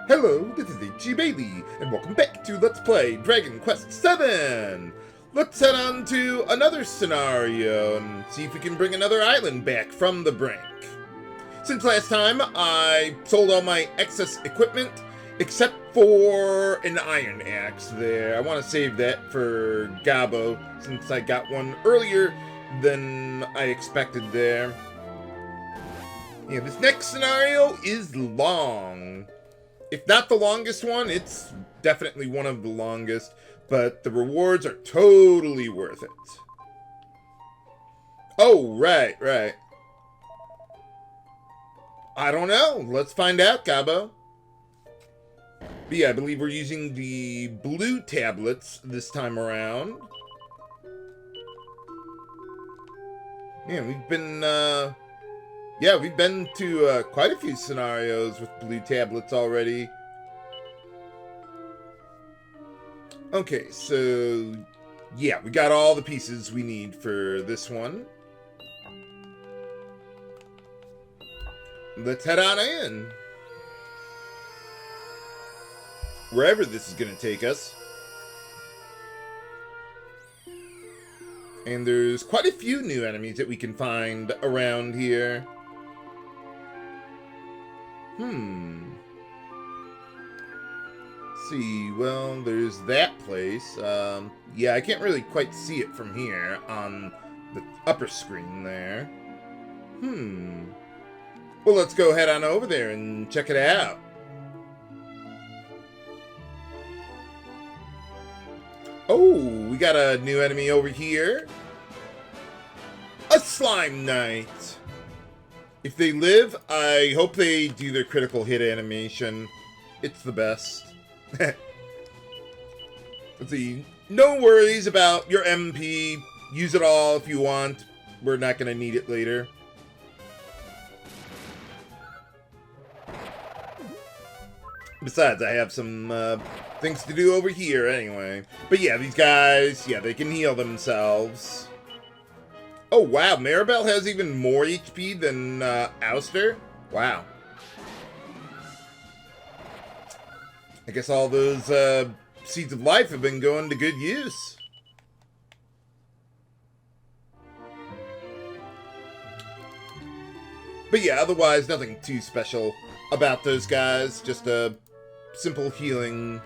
Hello, this is H.G. Bailey, and welcome back to Let's Play Dragon Quest VII! Let's head on to another scenario and see if we can bring another island back from the brink. Since last time, I sold all my excess equipment, except for an iron axe there. I want to save that for Gabo, since I got one earlier than I expected there. Yeah, this next scenario is long. If not the longest one, it's definitely one of the longest, but the rewards are totally worth it. Oh, right. I don't know. Let's find out, Gabo. But yeah, I believe we're using the blue tablets this time around. Yeah, we've been to quite a few scenarios with blue tablets already. Okay, so yeah, we got all the pieces we need for this one. Let's head on in. Wherever this is going to take us. And there's quite a few new enemies that we can find around here. Let's see, well, there's that place. Yeah, I can't really quite see it from here on the upper screen there. Well, let's go head on over there and check it out. Oh, we got a new enemy over here. A slime knight. If they live, I hope they do their critical hit animation. It's the best. Let's see. No worries about your MP. Use it all if you want. We're not going to need it later. Besides, I have some things to do over here anyway. But yeah, these guys, yeah, they can heal themselves. Oh, wow. Maribel has even more HP than Auster? Wow. I guess all those seeds of life have been going to good use. But yeah, otherwise, nothing too special about those guys. Just a simple healing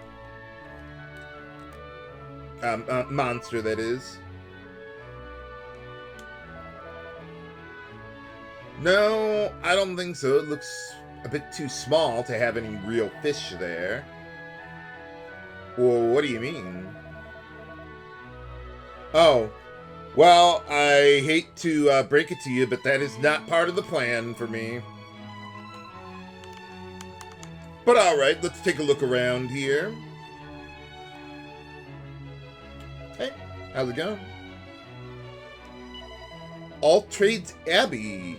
monster, that is. No, I don't think so. It looks a bit too small to have any real fish there. Well, what do you mean? Oh, well, I hate to break it to you, but that is not part of the plan for me. But alright, let's take a look around here. Hey, how's it going? Alltrades Abbey.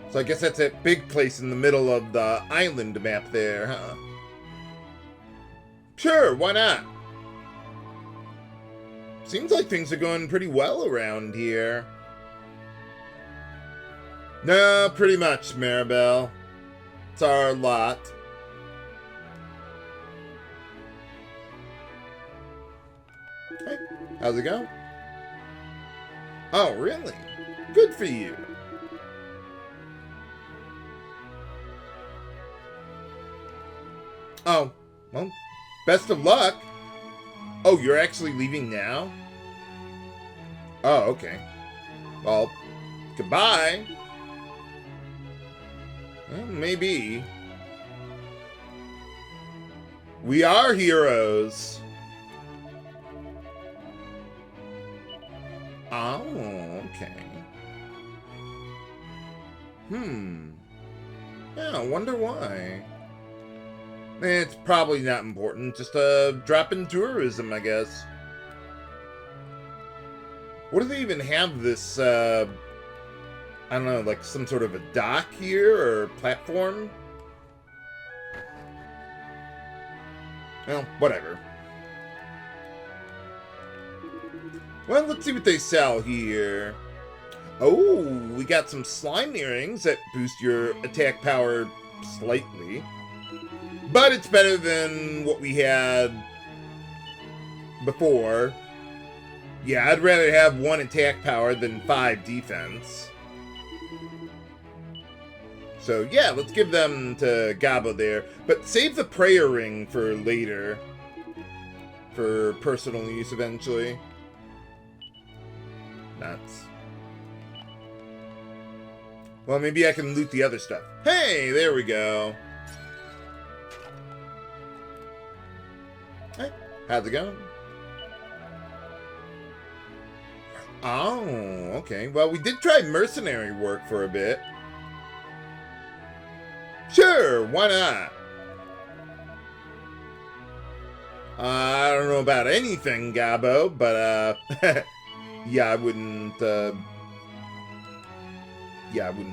So I guess that's that big place in the middle of the island map there, huh? Sure, why not? Seems like things are going pretty well around here. No, pretty much, Maribel. It's our lot. Hey, how's it going? Oh, really? Good for you. Oh, well, best of luck. Oh, you're actually leaving now? Oh, okay. Well, goodbye. Well, maybe. We are heroes. Oh, okay. Yeah, I wonder why. It's probably not important. Just a drop in tourism, I guess. What do they even have this, I don't know, like some sort of a dock here or platform? Well, whatever. Well, let's see what they sell here. Oh, we got some slime earrings that boost your attack power slightly. But it's better than what we had before. Yeah, I'd rather have 1 attack power than 5 defense. So yeah, let's give them to Gabo there. But save the prayer ring for later. For personal use eventually. Nuts. Well, maybe I can loot the other stuff. Hey, there we go. Hey, how's it going? Oh, okay. Well, we did try mercenary work for a bit. Sure, why not? I don't know about anything, Gabo, but, yeah, I wouldn't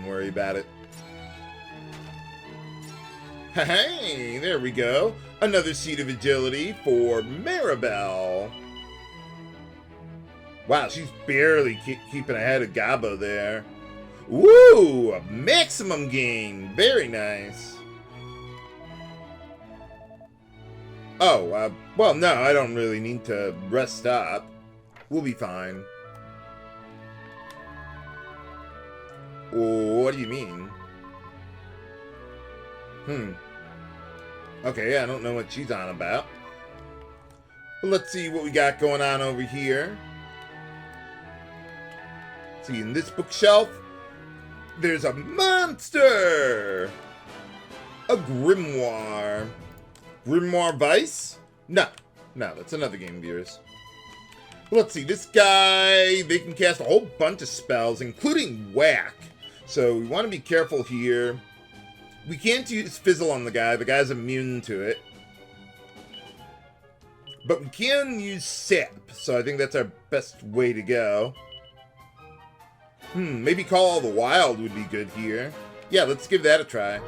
worry about it. Hey, there we go. Another seat of agility for Maribel. Wow, she's barely keeping ahead of Gabo there. Woo! A maximum gain. Very nice. Oh, well, no, I don't really need to rest up. We'll be fine. What do you mean? Okay, I don't know what she's on about. But let's see what we got going on over here. See, in this bookshelf, there's a monster! A grimoire. Grimoire Vice? No, that's another game of yours. Let's see, this guy, they can cast a whole bunch of spells, including whack. So we want to be careful here. We can't use Fizzle on the guy's immune to it. But we can use Sap, so I think that's our best way to go. Maybe Call of the Wild would be good here. Yeah, let's give that a try.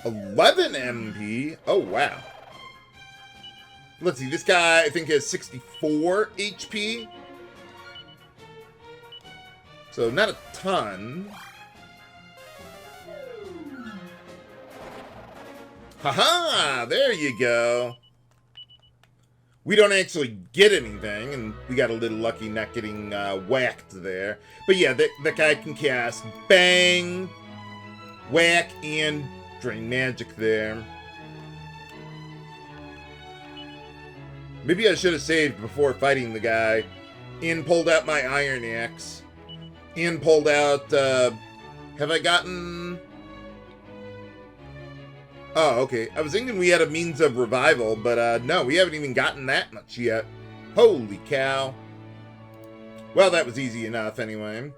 $11 MP? Oh, wow. Let's see, this guy, I think, has 64 HP. So, not a ton. Haha! There you go. We don't actually get anything, and we got a little lucky not getting whacked there. But yeah, that guy can cast Bang, Whack, and Drain Magic there. Maybe I should have saved before fighting the guy, and pulled out my Iron Axe, and pulled out, have I gotten... Oh, okay. I was thinking we had a means of revival, but no, we haven't even gotten that much yet. Holy cow. Well, that was easy enough anyway.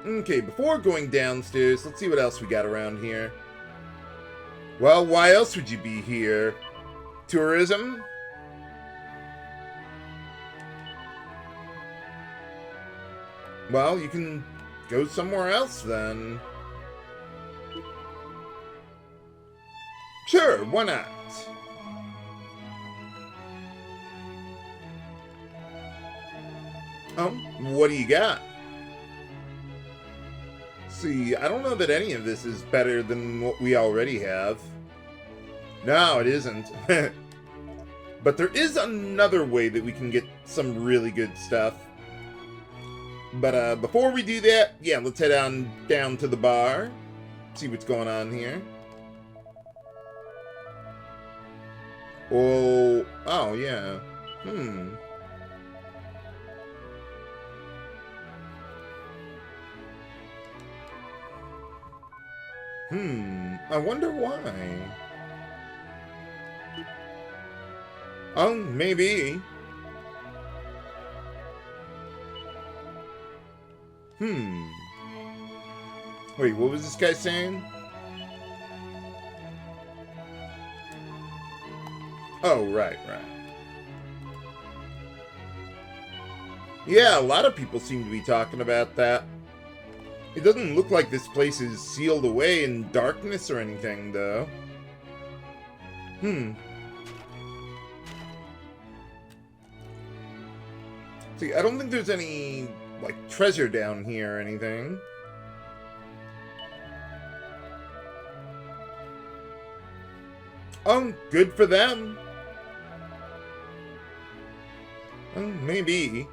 Okay, before going downstairs, let's see what else we got around here. Well, why else would you be here? Tourism? Well, you can go somewhere else then. Sure, why not? What do you got? See, I don't know that any of this is better than what we already have. No, it isn't. But there is another way that we can get some really good stuff. But before we do that, yeah, let's head on down to the bar. See what's going on here. Oh, yeah. I wonder why. Oh, maybe. Wait, what was this guy saying? Oh, right. Yeah, a lot of people seem to be talking about that. It doesn't look like this place is sealed away in darkness or anything, though. See, I don't think there's any, like, treasure down here or anything. Oh, good for them. Maybe.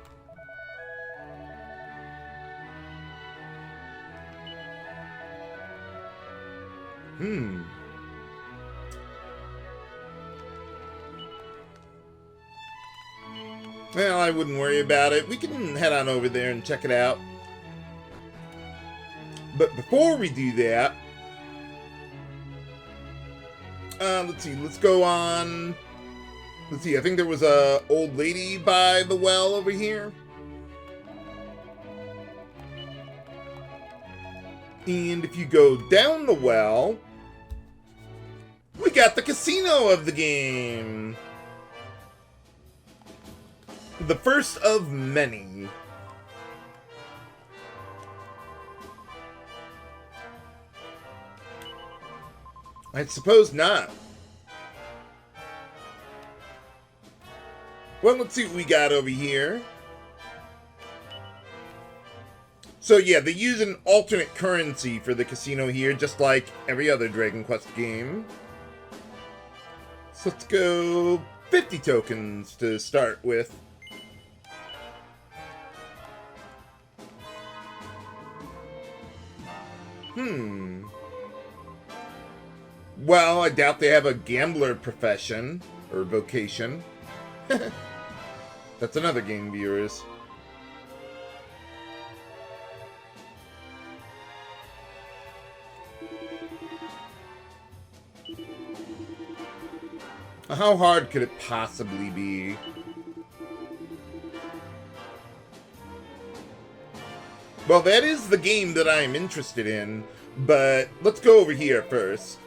Well, I wouldn't worry about it. We can head on over there and check it out. But before we do that, let's see, let's go on. Let's see, I think there was a old lady by the well over here. And if you go down the well, we got the casino of the game. The first of many. I suppose not. Well, let's see what we got over here. So yeah, they use an alternate currency for the casino here, just like every other Dragon Quest game. So let's go 50 tokens to start with. Well, I doubt they have a gambler profession, or vocation. That's another game, viewers. How hard could it possibly be? Well, that is the game that I'm interested in, but let's go over here first.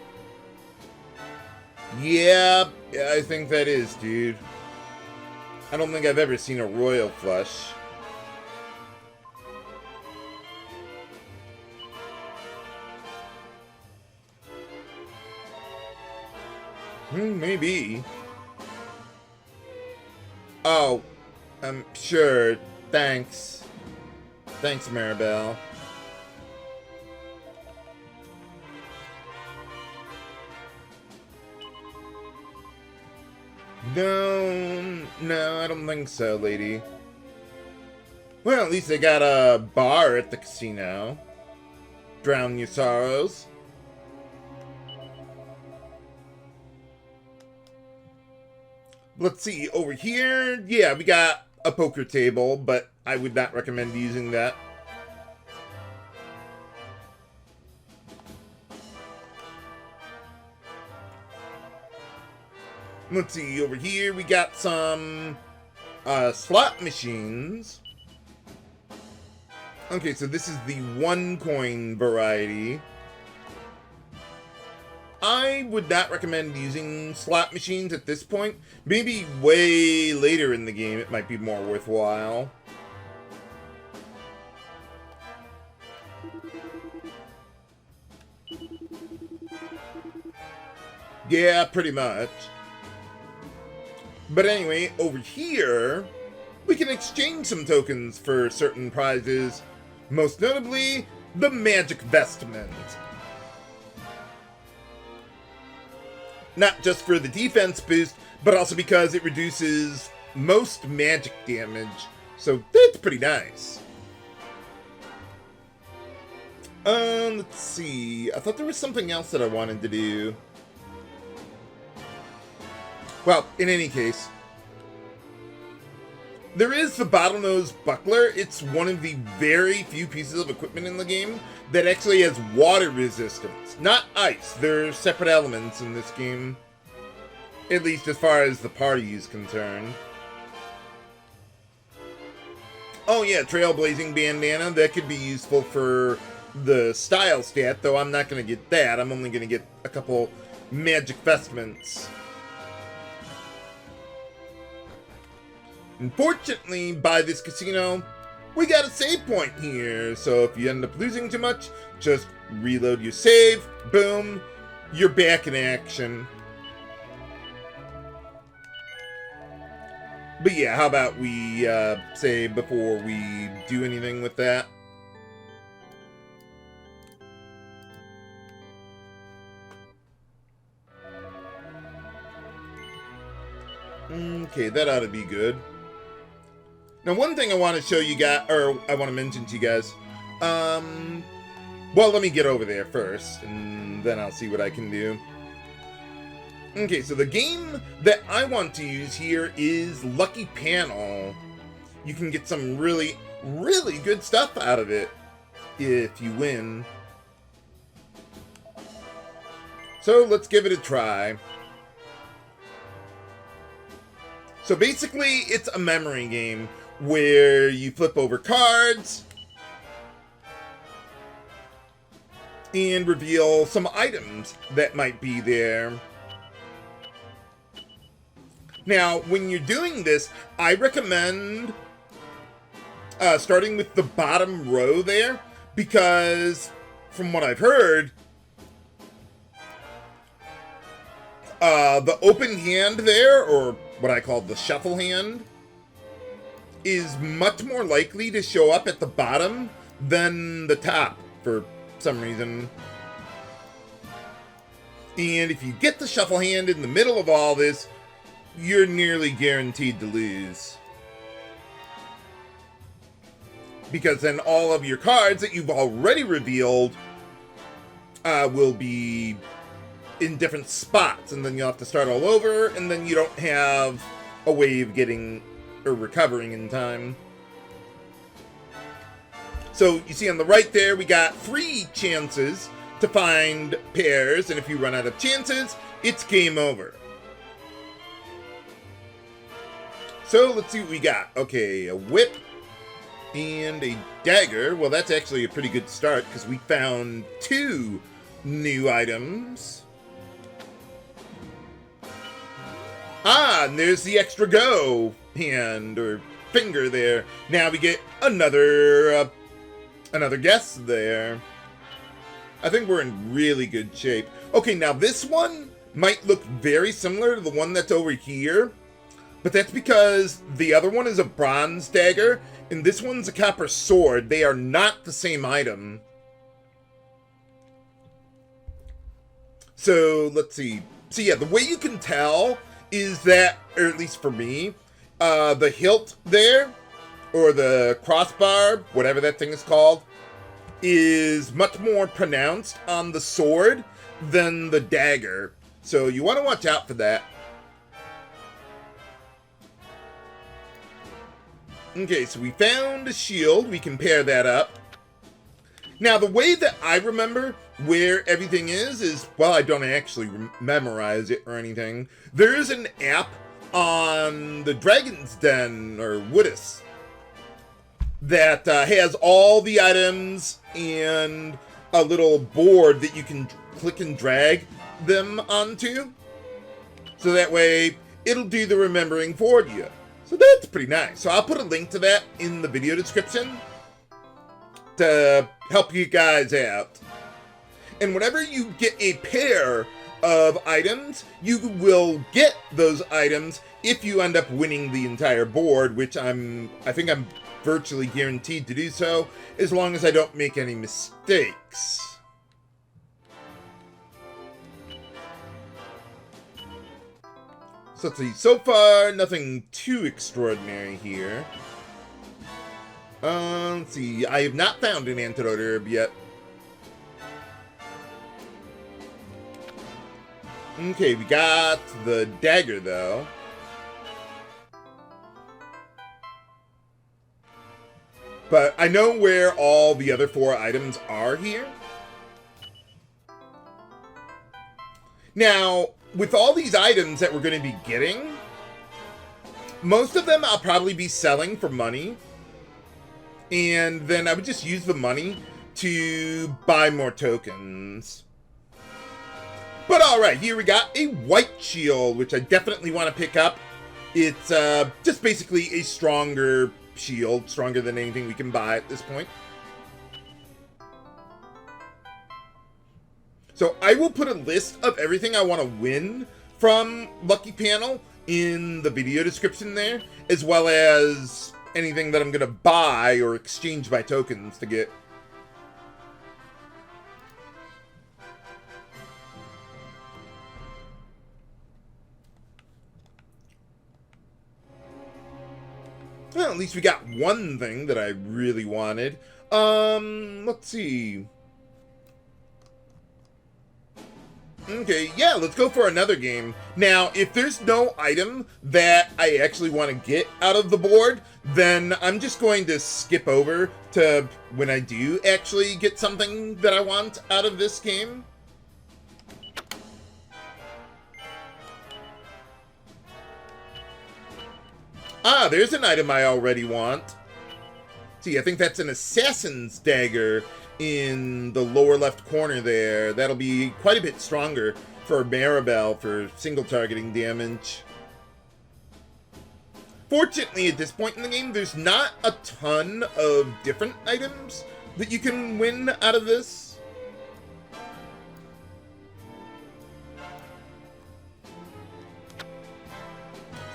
Yeah, I think that is, dude. I don't think I've ever seen a royal flush. Maybe. Oh, sure. Thanks. Thanks, Maribel. No, I don't think so, lady. Well, at least they got a bar at the casino. Drown your sorrows. Let's see, over here, yeah, we got a poker table, but I would not recommend using that. Let's see, over here we got some slot machines. Okay, so this is the 1 coin variety. I would not recommend using slot machines at this point. Maybe way later in the game it might be more worthwhile. Yeah, pretty much. But anyway, over here, we can exchange some tokens for certain prizes. Most notably, the Magic Vestment. Not just for the defense boost, but also because it reduces most magic damage. So that's pretty nice. Let's see. I thought there was something else that I wanted to do. Well, in any case, there is the bottlenose buckler. It's one of the very few pieces of equipment in the game that actually has water resistance, not ice. They're separate elements in this game, at least as far as the party is concerned. Oh yeah, Trailblazing Bandana. That could be useful for the style stat, though I'm not going to get that. I'm only going to get a couple magic vestments. Unfortunately, by this casino, we got a save point here, so if you end up losing too much, just reload your save, boom, you're back in action. But yeah, how about we say before we do anything with that? Okay, that ought to be good. Now, one thing I want to show you guys, or I want to mention to you guys, well, let me get over there first, and then I'll see what I can do. Okay, so the game that I want to use here is Lucky Panel. You can get some really, really good stuff out of it if you win. So let's give it a try. So basically, it's a memory game where you flip over cards and reveal some items that might be there. Now, when you're doing this, I recommend starting with the bottom row there, because from what I've heard, the open hand there, or what I call the shuffle hand, is much more likely to show up at the bottom than the top for some reason. And if you get the shuffle hand in the middle of all this, you're nearly guaranteed to lose. Because then all of your cards that you've already revealed will be in different spots, and then you'll have to start all over, and then you don't have a way of getting or recovering in time. So you see on the right there, we got 3 chances to find pairs, and if you run out of chances, it's game over. So let's see what we got. Okay, a whip and a dagger. Well, that's actually a pretty good start because we found 2 new items. Ah, and there's the extra go hand or finger there. Now we get another guess there. I think we're in really good shape. Okay, now this one might look very similar to the one that's over here, but that's because the other one is a bronze dagger, and this one's a copper sword. They are not the same item. So, let's see. So yeah, the way you can tell is that, or at least for me, the hilt there, or the crossbar, whatever that thing is called, is much more pronounced on the sword than the dagger. So you want to watch out for that. Okay, so we found a shield. We can pair that up. Now, the way that I remember where everything is, well, I don't actually memorize it or anything. There is an app on the Dragon's Den, or Woodus, that has all the items and a little board that you can click and drag them onto. So that way, it'll do the remembering for you. So that's pretty nice. So I'll put a link to that in the video description to help you guys out. And whenever you get a pair of items, you will get those items if you end up winning the entire board, which I think I'm virtually guaranteed to do so, as long as I don't make any mistakes. So let's see, so far, nothing too extraordinary here. Let's see, I have not found an antidote herb yet. Okay, we got the dagger, though. But I know where all the other 4 items are here. Now, with all these items that we're going to be getting, most of them I'll probably be selling for money. And then I would just use the money to buy more tokens. But alright, here we got a white shield, which I definitely want to pick up. It's just basically a stronger shield, stronger than anything we can buy at this point. So I will put a list of everything I want to win from Lucky Panel in the video description there, as well as anything that I'm going to buy or exchange my tokens to get. Well, at least we got one thing that I really wanted. Let's see. Okay, yeah, let's go for another game. Now, if there's no item that I actually want to get out of the board, then I'm just going to skip over to when I do actually get something that I want out of this game. Ah, there's an item I already want. See, I think that's an assassin's dagger in the lower left corner there. That'll be quite a bit stronger for Maribel for single targeting damage. Fortunately, at this point in the game, there's not a ton of different items that you can win out of this.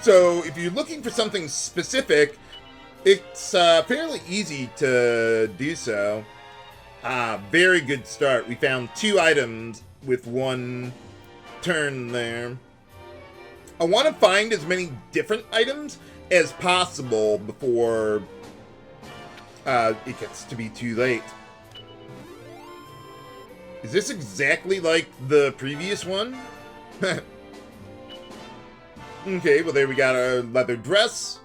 So, if you're looking for something specific, it's fairly easy to do so. Very good start. We found 2 items with 1 turn there. I want to find as many different items as possible before it gets to be too late. Is this exactly like the previous one? Okay, well there we got our leather dress.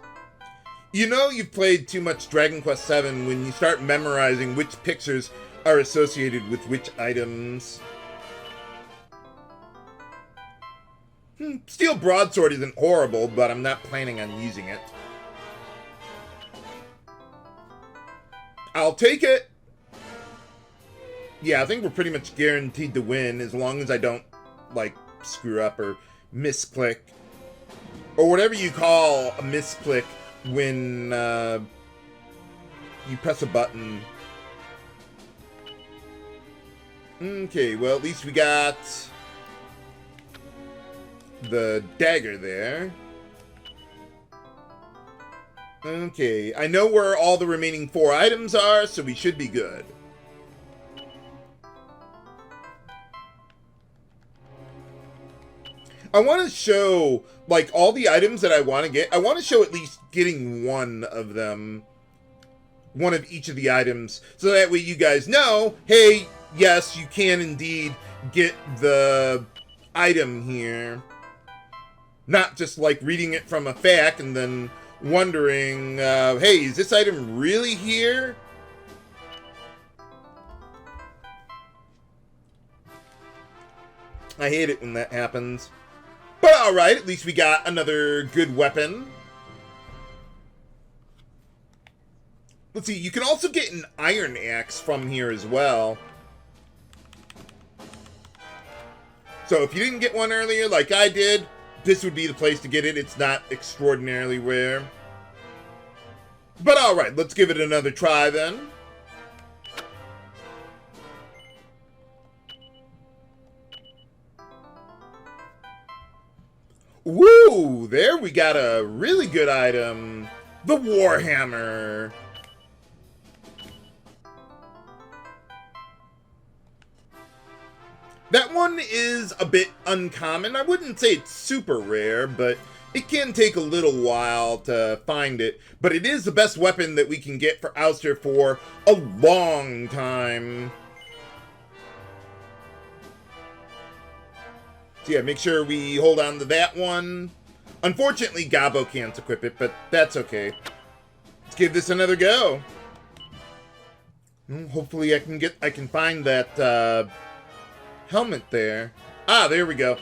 You know you've played too much Dragon Quest VII when you start memorizing which pictures are associated with which items. Steel broadsword isn't horrible, but I'm not planning on using it. I'll take it! Yeah, I think we're pretty much guaranteed to win as long as I don't, like, screw up or misclick. Or whatever you call a misclick when you press a button. Okay, well at least we got the dagger there. Okay, I know where all the remaining 4 items are, so we should be good. I want to show, like, all the items that I want to get. I want to show at least getting one of them. One of each of the items. So that way you guys know, hey, yes, you can indeed get the item here. Not just, like, reading it from a fact and then wondering, hey, is this item really here? I hate it when that happens. But alright, at least we got another good weapon. Let's see, you can also get an iron axe from here as well. So if you didn't get one earlier like I did, this would be the place to get it. It's not extraordinarily rare. But alright, let's give it another try then. Woo! There we got a really good item. The Warhammer. That one is a bit uncommon. I wouldn't say it's super rare, but it can take a little while to find it. But it is the best weapon that we can get for Auster for a long time. So yeah, make sure we hold on to that one. Unfortunately, Gabo can't equip it, but that's okay. Let's give this another go. Hopefully I can find that helmet there. Ah, there we go.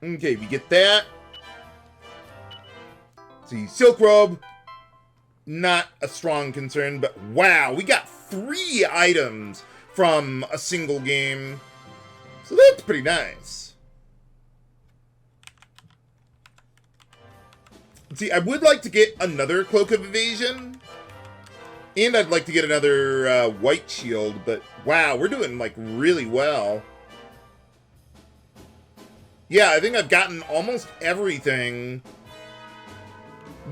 Okay, we get that. Let's see, silk robe. Not a strong concern, but wow, we got 3 items from a single game. So that's pretty nice. Let's see, I would like to get another Cloak of Evasion. And I'd like to get another white shield, but wow, we're doing, like, really well. Yeah, I think I've gotten almost everything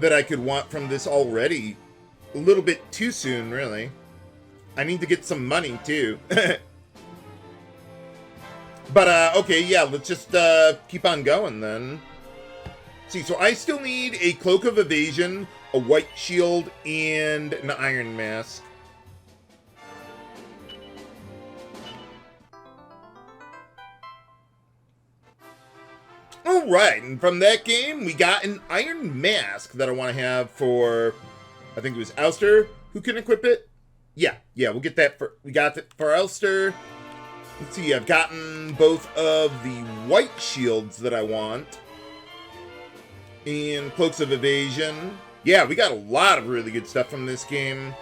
that I could want from this already. A little bit too soon, really. I need to get some money, too. But, okay, yeah, let's just keep on going, then. See, so I still need a Cloak of Evasion, a White Shield, and an Iron Mask. Alright, and from that game, we got an Iron Mask that I want to have for, I think it was Auster who can equip it. Yeah, we'll get that we got it for Auster. Let's see, I've gotten both of the White Shields that I want. And Cloaks of Evasion. Yeah, we got a lot of really good stuff from this game.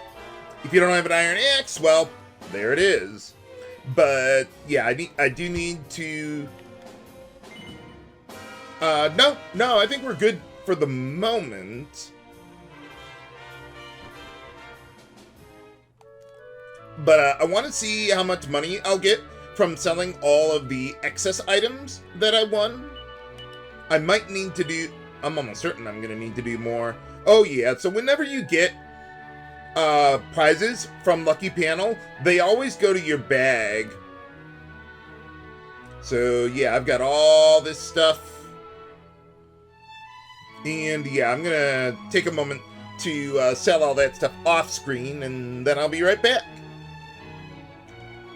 If you don't have an Iron Axe, well, there it is. But, yeah, I do need to... No, I think we're good for the moment. But I want to see how much money I'll get from selling all of the excess items that I won. I might need to do... I'm almost certain I'm going to need to do more. Oh, yeah, so whenever you get prizes from Lucky Panel, they always go to your bag. So, yeah, I've got all this stuff. And, yeah, I'm going to take a moment to sell all that stuff off screen, and then I'll be right back.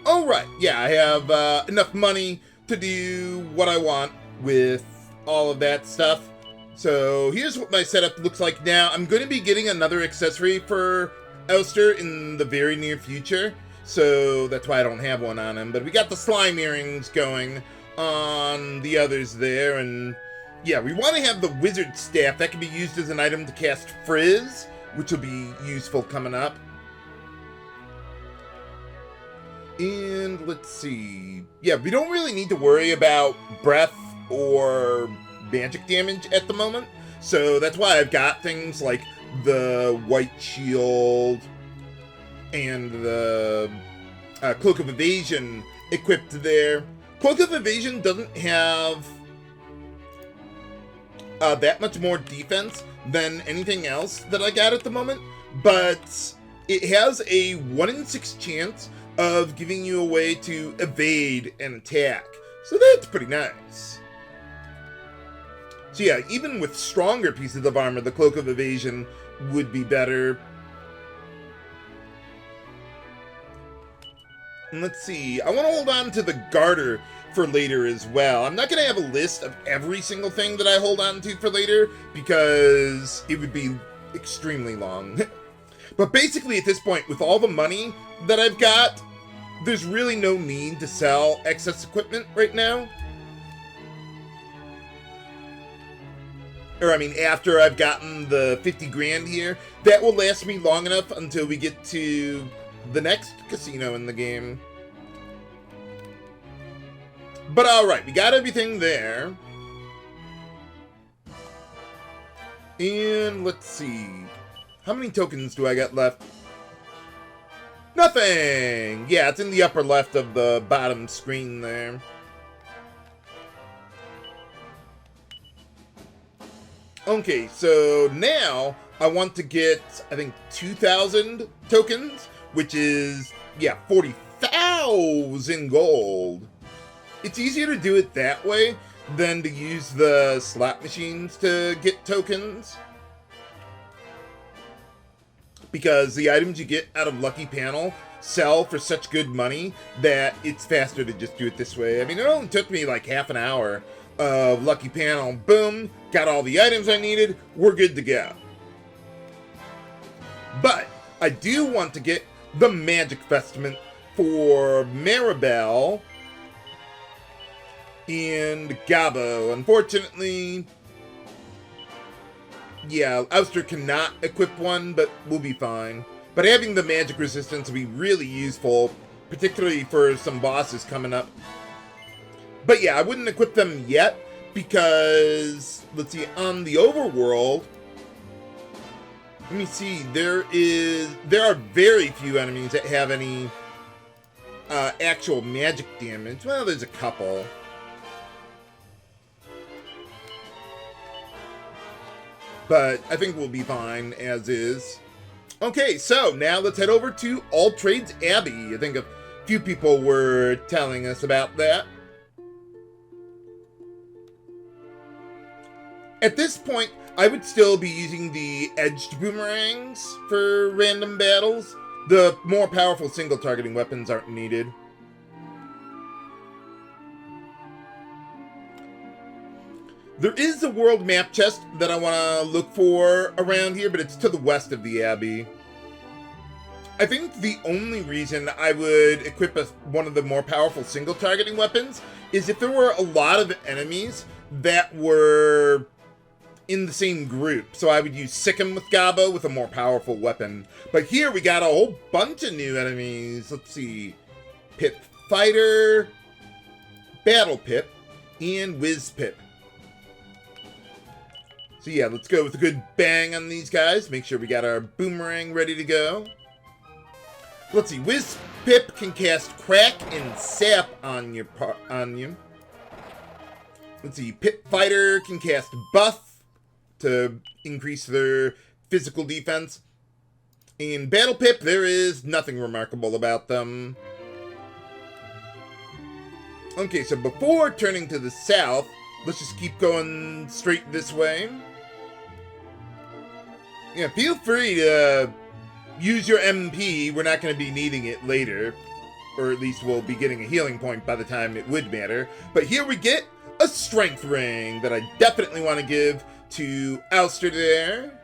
Alright, yeah, I have enough money to do what I want with all of that stuff. So here's what my setup looks like now. I'm going to be getting another accessory for Auster in the very near future. So that's why I don't have one on him. But we got the slime earrings going on the others there. And yeah, we want to have the wizard staff. That can be used as an item to cast Frizz, which will be useful coming up. And let's see. Yeah, we don't really need to worry about breath or magic damage at the moment. So that's why I've got things like the White Shield and the Cloak of Evasion equipped there. Cloak of Evasion doesn't have that much more defense than anything else that I got at the moment, but it has a 1 in 6 chance of giving you a way to evade an attack. So that's pretty nice. So yeah, even with stronger pieces of armor, the Cloak of Evasion would be better. And let's see, I want to hold on to the Garter for later as well. I'm not going to have a list of every single thing that I hold on to for later, because it would be extremely long. But basically at this point, with all the money that I've got, there's really no need to sell excess equipment right now. Or, I mean, after I've gotten the 50 grand here, that will last me long enough until we get to the next casino in the game. But alright, we got everything there. And let's see. How many tokens do I got left? Nothing! Yeah, it's in the upper left of the bottom screen there. Okay, so now I want to get, I think, 2,000 tokens, which is, yeah, 40,000 gold. It's easier to do it that way than to use the slot machines to get tokens, because the items you get out of Lucky Panel sell for such good money that it's faster to just do it this way. I mean, it only took me like half an hour of Lucky Panel. Boom, got all the items I needed, we're good to go. But I do want to get the Magic Vestment for Maribel and Gabo. Unfortunately, yeah, Auster cannot equip one, but we'll be fine. But having the magic resistance will be really useful, particularly for some bosses coming up. But yeah, I wouldn't equip them yet, because, let's see, on the overworld, let me see, there are very few enemies that have any actual magic damage. Well, there's a couple. but I think we'll be fine as is. Okay, so now let's head over to Alltrades Abbey. I think a few people were telling us about that. At this point, I would still be using the edged boomerangs for random battles. The more powerful single targeting weapons aren't needed. There is a world map chest that I want to look for around here, but it's to the west of the Abbey. I think the only reason I would equip one of the more powerful single targeting weapons is if there were a lot of enemies that were in the same group. So I would use Sikkim with Gabo with a more powerful weapon. But here we got a whole bunch of new enemies. Let's see. Pip Fighter, Battle Pip, and Whiz Pip. So yeah, let's go with a good bang on these guys. Make sure we got our boomerang ready to go. Let's see, Whiz Pip can cast Crack and Sap on you. Let's see, Pip Fighter can cast Buff to increase their physical defense. In Battle Pip, there is nothing remarkable about them. Okay, so before turning to the south, let's just keep going straight this way. Yeah, feel free to use your MP. We're not going to be needing it later. Or at least we'll be getting a healing point by the time it would matter. But here we get a strength ring that I definitely want to give to Auster there.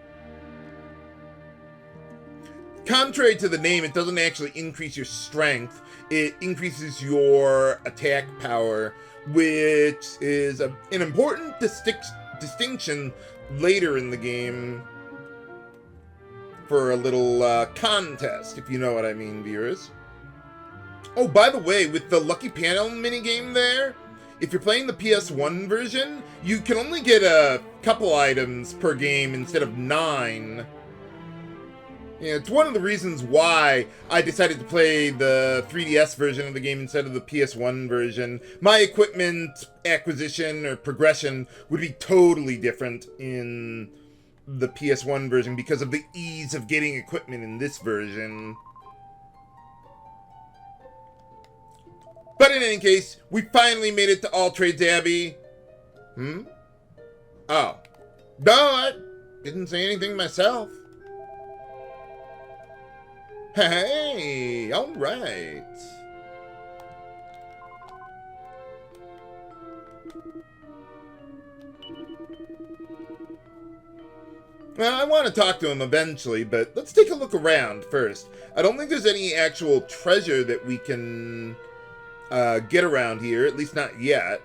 Contrary to the name, it doesn't actually increase your strength. It increases your attack power, which is an important distinction later in the game for a little contest, if you know what I mean, viewers. Oh, by the way, with the Lucky Panel minigame there, if you're playing the PS1 version, you can only get a couple items per game instead of 9. Yeah, it's one of the reasons why I decided to play the 3DS version of the game instead of the PS1 version. My equipment acquisition or progression would be totally different in the PS1 version because of the ease of getting equipment in this version. But in any case, we finally made it to Alltrades Abbey. Oh. No, I didn't say anything myself. Hey, alright. Well, I want to talk to him eventually, but let's take a look around first. I don't think there's any actual treasure that we can get around here, at least not yet.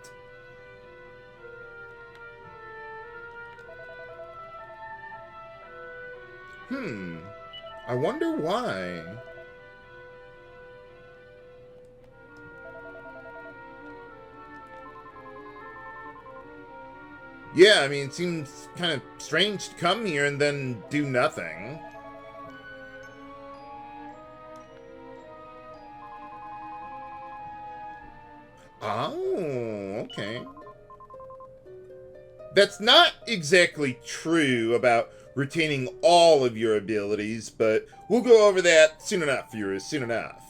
I wonder why. Yeah, I mean, it seems kind of strange to come here and then do nothing. Oh, okay. That's not exactly true about retaining all of your abilities, but we'll go over that soon enough, viewers, soon enough.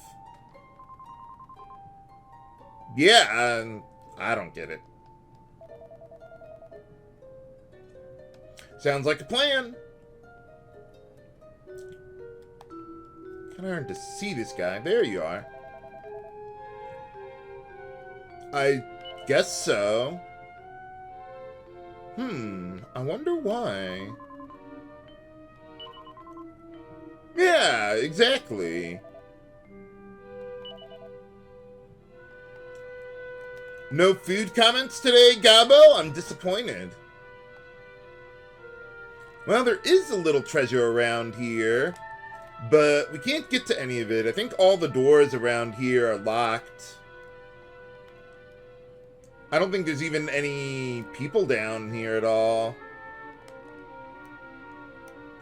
Yeah, I don't get it. Sounds like a plan. Kind of hard to see this guy. There you are. I guess so. I wonder why. Yeah, exactly. No food comments today, Gabo? I'm disappointed. Well, there is a little treasure around here, but we can't get to any of it. I think all the doors around here are locked. I don't think there's even any people down here at all.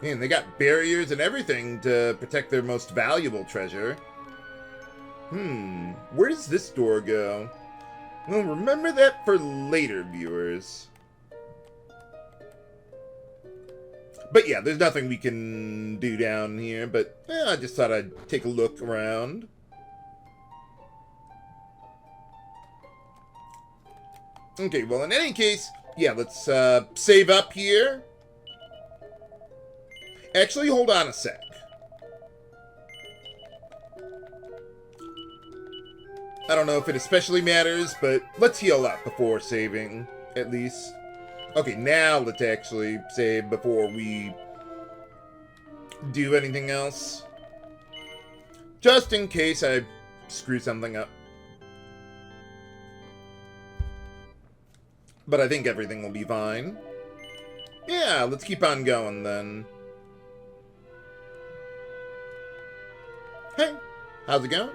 Man, they got barriers and everything to protect their most valuable treasure. Where does this door go? Well, remember that for later, viewers. But yeah, there's nothing we can do down here, but I just thought I'd take a look around. Okay, well, in any case, yeah, let's save up here. Actually, hold on a sec. I don't know if it especially matters, but let's heal up before saving, at least. Okay, now let's actually save before we do anything else. Just in case I screw something up. But I think everything will be fine. Yeah, let's keep on going then. Hey, how's it going?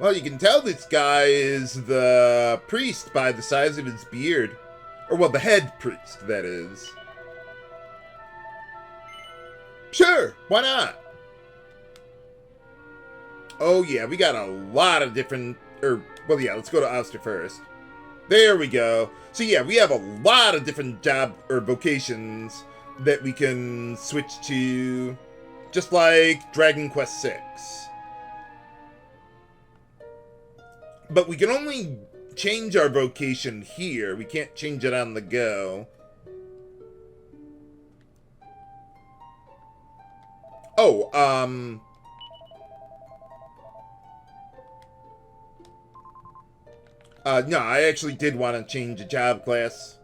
Well, you can tell this guy is the priest by the size of his beard. Or, well, the head priest, that is. Sure, why not? Oh, yeah, we got a lot of different... well, yeah, let's go to Auster first. There we go. So, yeah, we have a lot of different job or vocations that we can switch to, just like Dragon Quest VI. But we can only change our vocation here. We can't change it on the go. Oh, no, I actually did want to change a job class.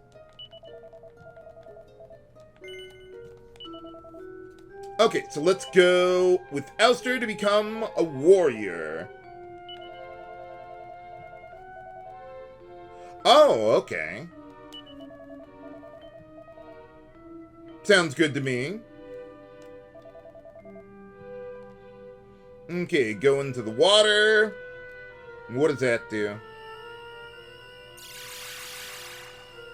Okay, so let's go with Auster to become a warrior. Oh, okay. Sounds good to me. Okay, go into the water. What does that do?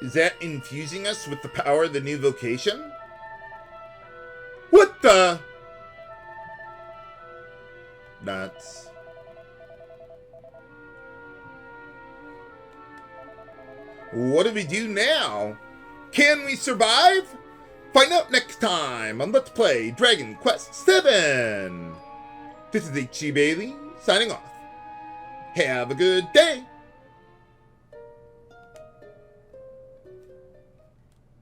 Is that infusing us with the power of the new vocation? What the? Nuts. What do we do now? Can we survive? Find out next time on Let's Play Dragon Quest VII. This is H.C. Bailey, signing off. Have a good day.